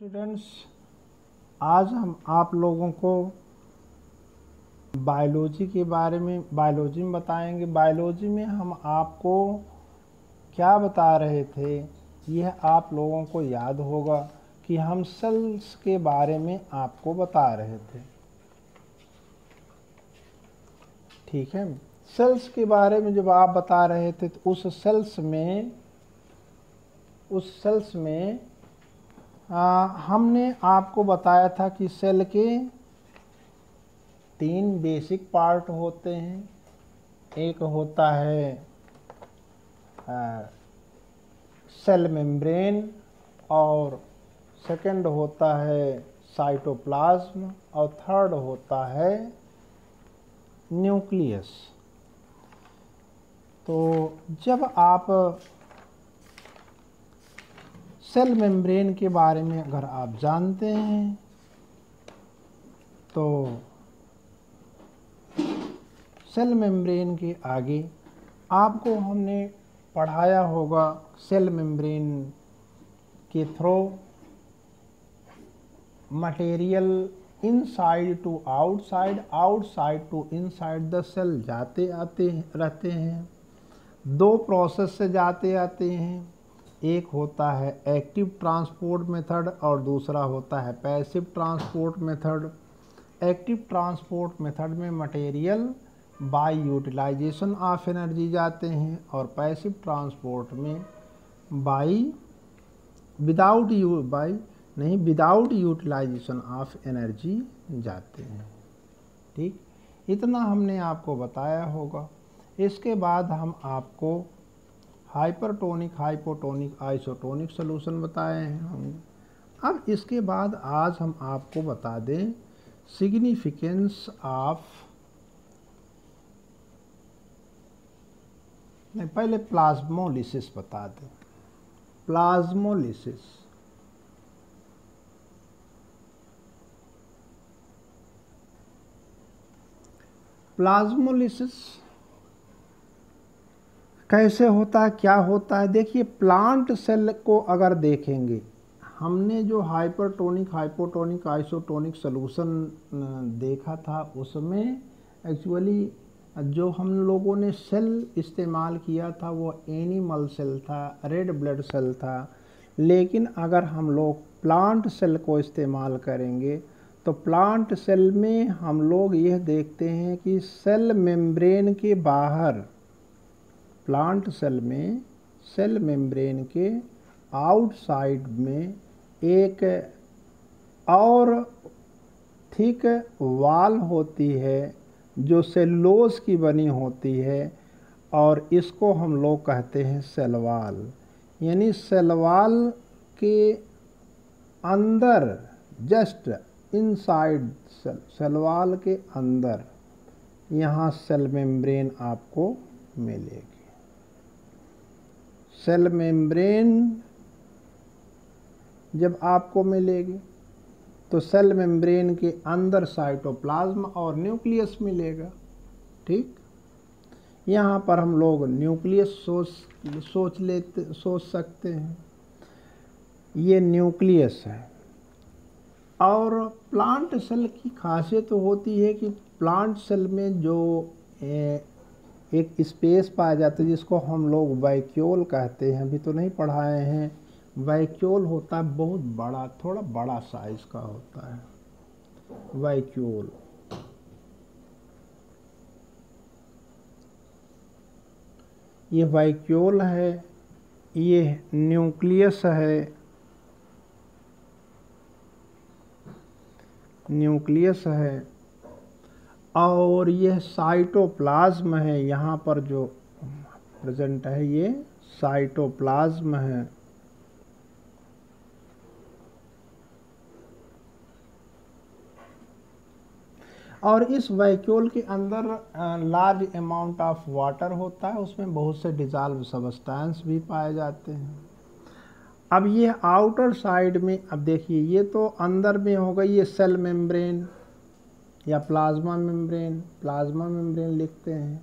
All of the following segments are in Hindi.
स्टूडेंट्स, आज हम आप लोगों को बायोलॉजी के बारे में बताएंगे। बायोलॉजी में हम आपको क्या बता रहे थे, यह आप लोगों को याद होगा कि हम सेल्स के बारे में आपको बता रहे थे। ठीक है, सेल्स के बारे में जब आप बता रहे थे तो उस सेल्स में हमने आपको बताया था कि सेल के 3 बेसिक पार्ट होते हैं। एक होता है सेल मेम्ब्रेन और सेकंड होता है साइटोप्लाज्म और थर्ड होता है न्यूक्लियस। तो जब आप सेल मेम्ब्रेन के बारे में अगर आप जानते हैं तो सेल मेम्ब्रेन के आगे आपको हमने पढ़ाया होगा सेल मेम्ब्रेन के through material inside to outside, outside to inside the cell जाते आते रहते हैं। 2 प्रोसेस से जाते आते हैं, एक होता है एक्टिव ट्रांसपोर्ट मेथड और दूसरा होता है passive transport method. Active transport method में material by utilization of energy जाते हैं और पैसिव ट्रांसपोर्ट में विदाउट यूटिलाइजेशन ऑफ एनर्जी जाते हैं। ठीक, इतना हमने आपको बताया होगा। इसके बाद हम आपको हाइपरटोनिक, हाइपोटोनिक, आइसोटोनिक सॉल्यूशन बताए होंगे। अब इसके बाद आज हम आपको बता दें सिग्निफिकेंस ऑफ, नहीं पहले प्लाज्मोलिसिस बता दें। प्लाज्मोलिसिस कैसे होता है, क्या होता है? देखिए, प्लांट सेल को अगर देखेंगे, हमने जो हाइपरटोनिक, हाइपोटोनिक, आइसोटोनिक सॉल्यूशन देखा था उसमें एक्चुअली जो हम लोगों ने सेल इस्तेमाल किया था वो एनिमल सेल था, रेड ब्लड सेल था। लेकिन अगर हम लोग प्लांट सेल को इस्तेमाल करेंगे तो प्लांट सेल में हम लोग यह देखते हैं कि सेल मेम्ब्रेन के बाहर, प्लांट सेल में सेल मेम्ब्रेन के आउटसाइड में एक और थिक वाल होती है जो सेलुलोज की बनी होती है और इसको हम लोग कहते हैं सेल वाल। यानी सेल वाल के अंदर, जस्ट इनसाइड सेल वाल के अंदर यहाँ सेल मेम्ब्रेन आपको मिलेगी। सेल मेम्ब्रेन जब आपको मिलेगी तो सेल मेम्ब्रेन के अंदर साइटोप्लाज्म और न्यूक्लियस मिलेगा। ठीक, यहाँ पर हम लोग न्यूक्लियस सोच सकते हैं, ये न्यूक्लियस है। और प्लांट सेल की खासियत तो होती है कि प्लांट सेल में जो एक स्पेस पाया जाता है जिसको हम लोग वैक्यूल कहते हैं, अभी तो नहीं पढ़ाए हैं। वैक्यूल होता है बहुत बड़ा, थोड़ा बड़ा साइज का होता है वैक्यूल। ये वैक्यूल है, ये न्यूक्लियस है, न्यूक्लियस है और यह साइटोप्लाज्म है। यहाँ पर जो प्रेजेंट है ये साइटोप्लाज्म है। और इस वैक्यूल के अंदर लार्ज अमाउंट ऑफ वाटर होता है, उसमें बहुत से डिजॉल्व सब्सटेंस भी पाए जाते हैं। अब ये आउटर साइड में, अब देखिए ये तो अंदर में हो गई ये सेल मेम्ब्रेन या प्लाज्मा मेम्ब्रेन, प्लाज्मा मेम्ब्रेन लिखते हैं।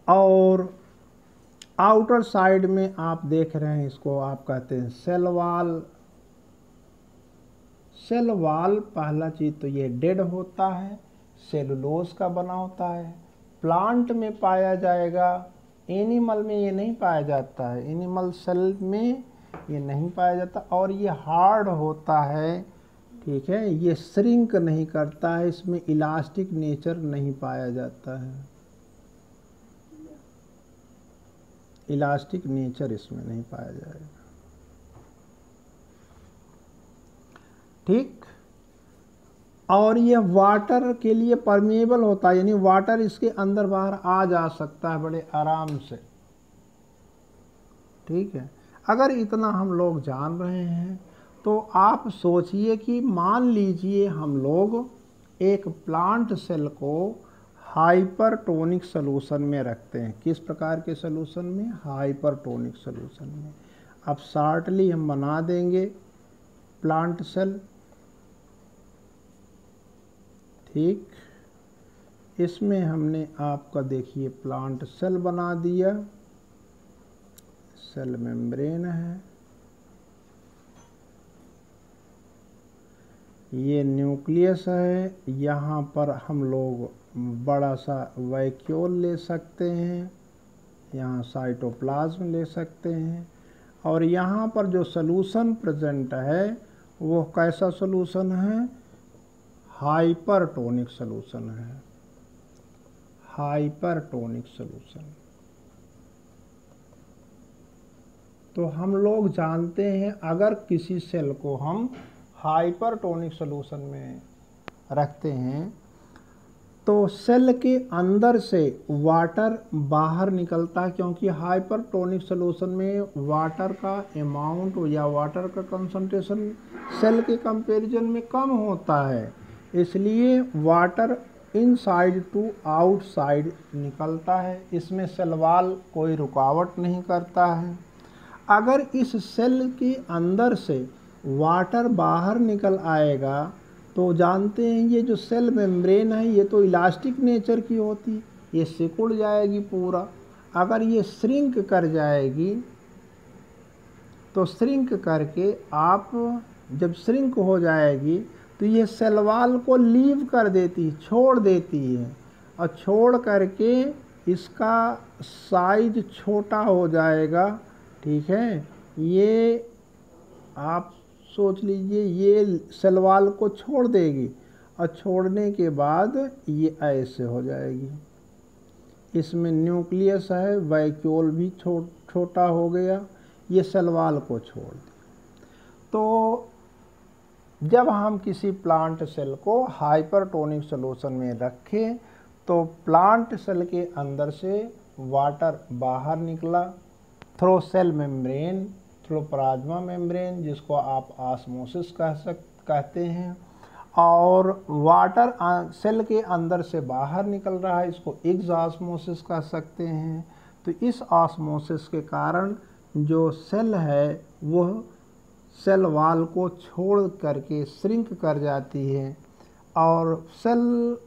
और आउटर साइड में आप देख रहे हैं, इसको आप कहते हैं सेल वाल। सेल वाल पहला चीज तो ये डेड होता है, सेलुलोज का बना होता है। प्लांट में पाया जाएगा, एनिमल में ये नहीं पाया जाता है, एनिमल सेल में ये नहीं पाया जाता। और ये हार्ड होता है, ठीक है, ये श्रिंक नहीं करता है, इसमें इलास्टिक नेचर नहीं पाया जाता है, इलास्टिक नेचर इसमें नहीं पाया जाएगा। ठीक। और ये वाटर के लिए परमेबल होता है, यानी वाटर इसके अंदर बाहर आ जा सकता है बड़े आराम से। ठीक है। अगर इतना हम लोग जान रहे हैं तो आप सोचिए कि मान लीजिए हम लोग एक प्लांट सेल को हाइपरटोनिक सॉल्यूशन में रखते हैं। किस प्रकार के सॉल्यूशन में? हाइपरटोनिक सॉल्यूशन में। अब शॉर्टली हम बना देंगे प्लांट सेल। ठीक, इसमें हमने आपका देखिए प्लांट सेल बना दिया, सेल मेम्ब्रेन है, ये न्यूक्लियस है, यहाँ पर हम लोग बड़ा सा वैक्यूल ले सकते हैं, यहाँ साइटोप्लाज्म ले सकते हैं। और यहाँ पर जो सॉल्यूशन प्रेजेंट है वो कैसा सॉल्यूशन है? हाइपरटोनिक सॉल्यूशन है, हाइपरटोनिक सॉल्यूशन। तो हम लोग जानते हैं अगर किसी सेल को हम हाइपरटोनिक सॉल्यूशन में रखते हैं तो सेल के अंदर से वाटर बाहर निकलता है, क्योंकि हाइपरटोनिक सॉल्यूशन में वाटर का अमाउंट या वाटर का कंसंट्रेशन सेल के कंपैरिजन में कम होता है, इसलिए वाटर इनसाइड टू आउटसाइड निकलता है। इसमें सेल वॉल कोई रुकावट नहीं करता है। अगर इस सेल के अंदर से वाटर बाहर निकल आएगा तो जानते हैं ये जो सेल मेम्ब्रेन है ये तो इलास्टिक नेचर की होती, ये सिकुड़ जाएगी पूरा। अगर ये श्रिंक कर जाएगी तो श्रिंक करके आप जब श्रिंक हो जाएगी तो ये सेल वॉल को लीव कर देती, छोड़ देती है, और छोड़ करके इसका साइज छोटा हो जाएगा। ठीक है, ये आप सोच लीजिए ये सेल वॉल को छोड़ देगी और छोड़ने के बाद ये ऐसे हो जाएगी। इसमें न्यूक्लियस है, वैक्यूल भी छोटा हो गया, ये सेल वॉल को छोड़ दिया। तो जब हम किसी प्लांट सेल को हाइपरटोनिक सॉल्यूशन में रखें तो प्लांट सेल के अंदर से वाटर बाहर निकला through cell membrane, through plasma membrane, जिसको आप ऑस्मोसिस कहते हैं, और वाटर सेल के अंदर से बाहर निकल रहा है, इसको एक्सऑस्मोसिस कह सकते हैं। तो इस ऑस्मोसिस के कारण जो सेल है वह सेल वॉल को छोड़ करके श्रिंक कर जाती है, और सेल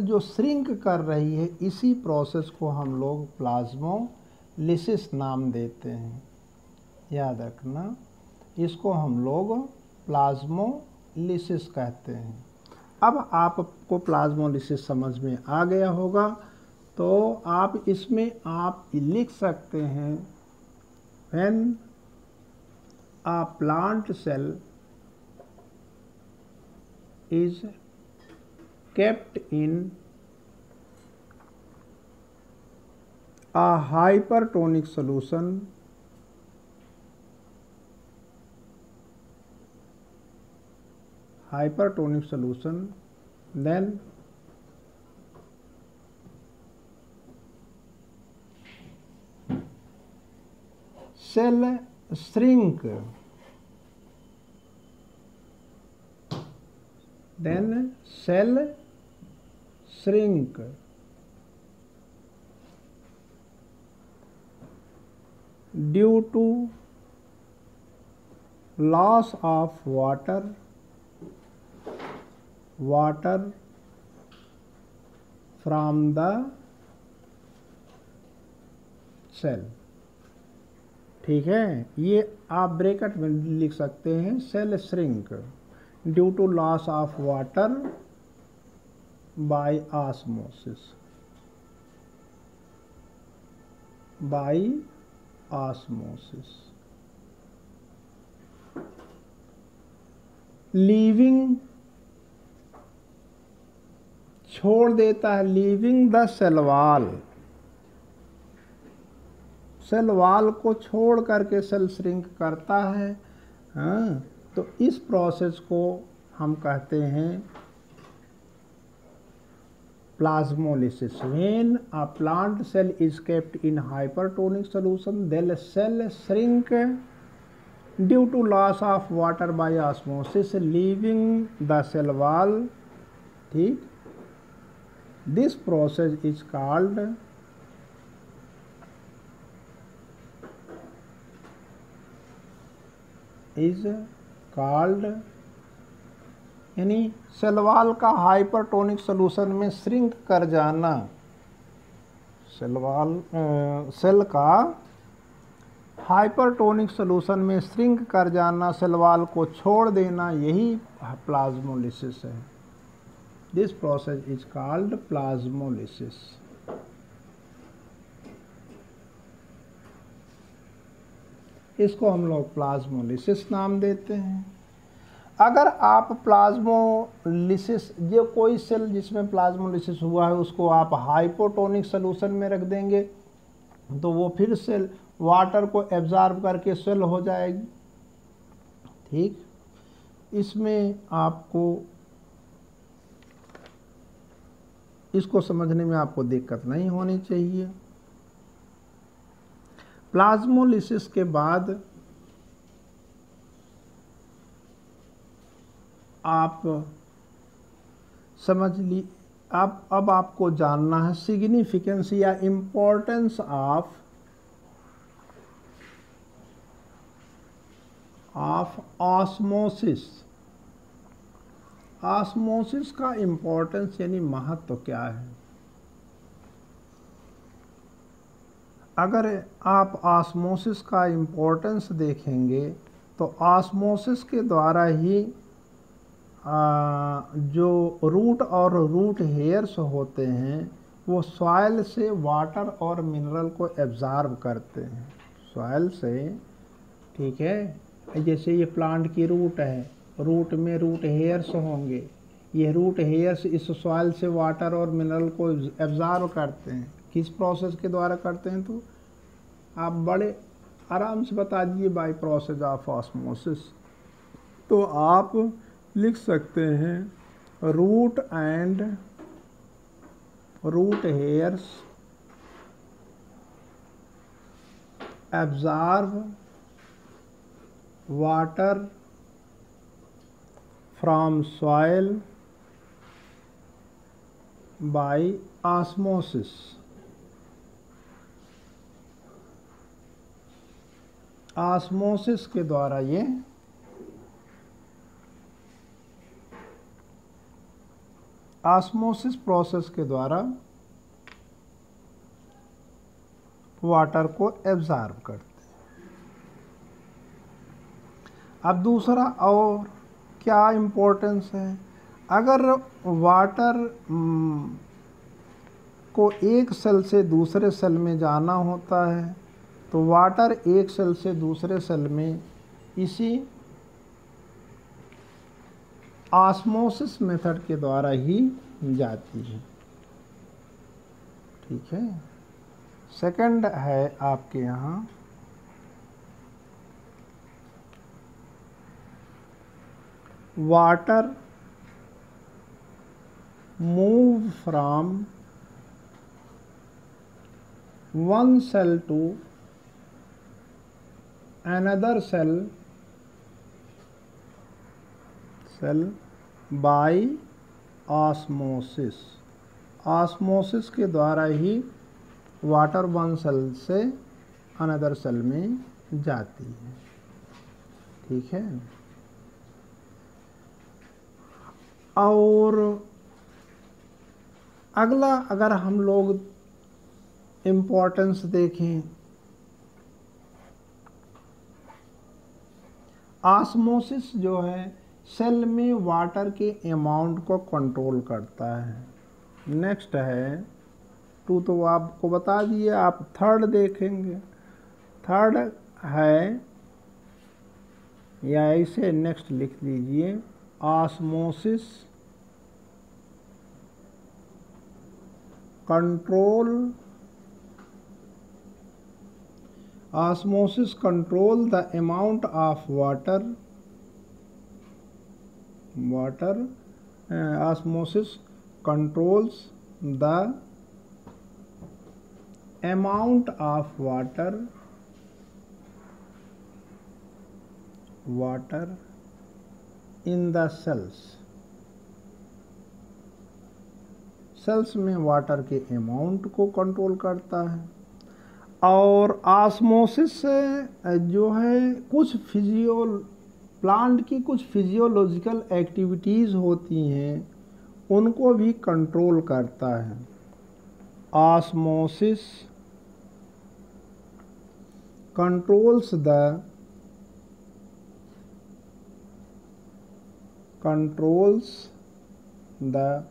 जो श्रिंक कर रही है इसी प्रोसेस को हम लोग प्लाज्मोलिसिस नाम देते हैं। याद रखना, इसको हम लोग प्लाज्मोलिसिस कहते हैं। अब आपको प्लाज्मोलिसिस समझ में आ गया होगा, तो आप इसमें आप लिख सकते हैं when a plant cell is kept in a hypertonic solution, then cell shrink, due to loss of water from the cell. ठीक है, ये आप ब्रैकेट में लिख सकते हैं, cell shrink due to loss of water by osmosis, by osmosis. Leaving छोड़ देता है, leaving the cell wall, cell wall को छोड़ करके सेल श्रिंक करता है। हाँ, तो इस प्रोसेस को हम कहते हैं plasmolysis. When a plant cell is kept in hypertonic solution then cell shrink due to loss of water by osmosis leaving the cell wall. ठीक, दिस प्रोसेस इज कॉल्ड यानी सेल वॉल का हाइपरटोनिक सॉल्यूशन में श्रिंक कर जाना, सेल का हाइपरटोनिक सॉल्यूशन में श्रिंक कर जाना, सेल वॉल को छोड़ देना, यही प्लाज्मोलिसिस है। This process is called plasmolysis. इसको हम लोग प्लाज्मोलिसिस नाम देते हैं। अगर आप प्लाज्मोलिसिस, जो कोई सेल जिसमें प्लाज्मोलिसिस हुआ है उसको आप हाइपोटोनिक सॉल्यूशन में रख देंगे तो वो फिर सेल वाटर को एब्जॉर्ब करके सेल हो जाएगी। ठीक, इसमें आपको इसको समझने में आपको दिक्कत नहीं होनी चाहिए। प्लाज्मोलिसिस के बाद आप समझ ली, अब आपको जानना है सिग्निफिकेंस या इम्पोर्टेंस ऑफ ऑस्मोसिस। ऑस्मोसिस का इम्पोर्टेंस यानी महत्व क्या है। अगर आप ऑस्मोसिस का इम्पोर्टेंस देखेंगे तो ऑस्मोसिस के द्वारा ही जो रूट और रूट हेयर्स होते हैं वो सॉइल से वाटर और मिनरल को एब्जॉर्ब करते हैं, सॉइल से। ठीक है, जैसे ये प्लांट की रूट है, रूट में रूट हेयर्स होंगे, ये रूट हेयर्स इस सॉइल से वाटर और मिनरल को एब्जॉर्ब करते हैं। किस प्रोसेस के द्वारा करते हैं तो आप बड़े आराम से बता दीजिए, बाय प्रोसेस ऑफ ऑस्मोसिस। तो आप लिख सकते हैं root and root hairs absorb water from soil by osmosis. Osmosis के द्वारा ये ऑस्मोसिस प्रोसेस के द्वारा वाटर को एब्जॉर्ब करते हैं। अब दूसरा और क्या इम्पोर्टेंस है, अगर वाटर को एक सेल से दूसरे सेल में जाना होता है तो वाटर एक सेल से दूसरे सेल में इसी ऑस्मोसिस मेथड के द्वारा ही जाती है। ठीक है, सेकंड है आपके यहाँ water move from one cell to another cell by osmosis। Osmosis के द्वारा ही वाटर वन सेल से अनदर सेल में जाती है। ठीक है, और अगला अगर हम लोग इम्पोर्टेंस देखें ऑस्मोसिस जो है सेल में वाटर के अमाउंट को कंट्रोल करता है। नेक्स्ट है 2 तो आपको बता दिए, आप थर्ड देखेंगे। थर्ड है, या इसे नेक्स्ट लिख लीजिए, osmosis control, osmosis control the amount of water osmosis controls the amount of water in the cells में वाटर के अमाउंट को कंट्रोल करता है। और ऑस्मोसिस जो है कुछ प्लांट की कुछ फिजियोलॉजिकल एक्टिविटीज़ होती हैं उनको भी कंट्रोल करता है। ऑस्मोसिस कंट्रोल्स द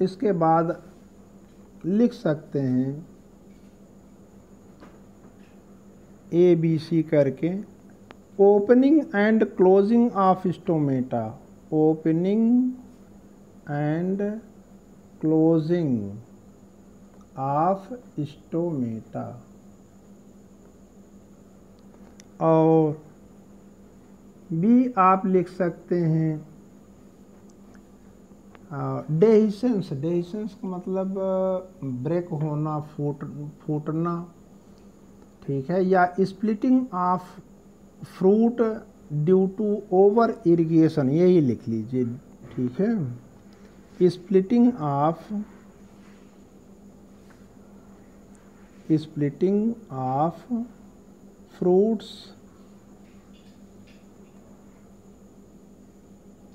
इसके बाद लिख सकते हैं ABC करके, opening and closing of stomata, opening and closing of stomata. और B आप लिख सकते हैं डेहिसेंस का मतलब ब्रेक होना, फूटना, ठीक है, या splitting of fruit due to over irrigation, यही लिख लीजिए, ठीक है। Splitting of fruits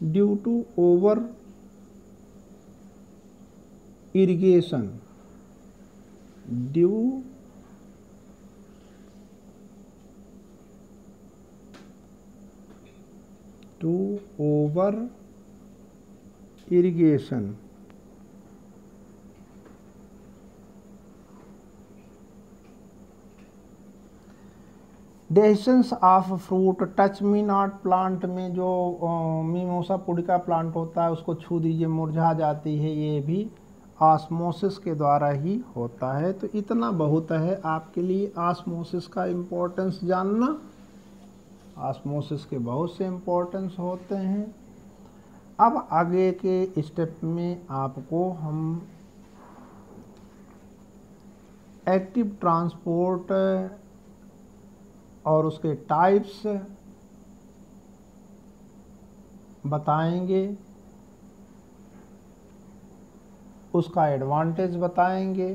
due to over irrigation, due to over irrigation। Dehiscence of fruit, touch me not plant में जो मिमोसा पुडिका प्लांट होता है उसको छू दीजिए मुरझा जाती है, ये भी ऑस्मोसिस के द्वारा ही होता है। तो इतना बहुत है आपके लिए ऑस्मोसिस का इम्पोर्टेंस जानना। ऑस्मोसिस के बहुत से इम्पोर्टेंस होते हैं। अब आगे के स्टेप में आपको हम एक्टिव ट्रांसपोर्ट और उसके टाइप्स बताएंगे, उसका एडवांटेज बताएंगे।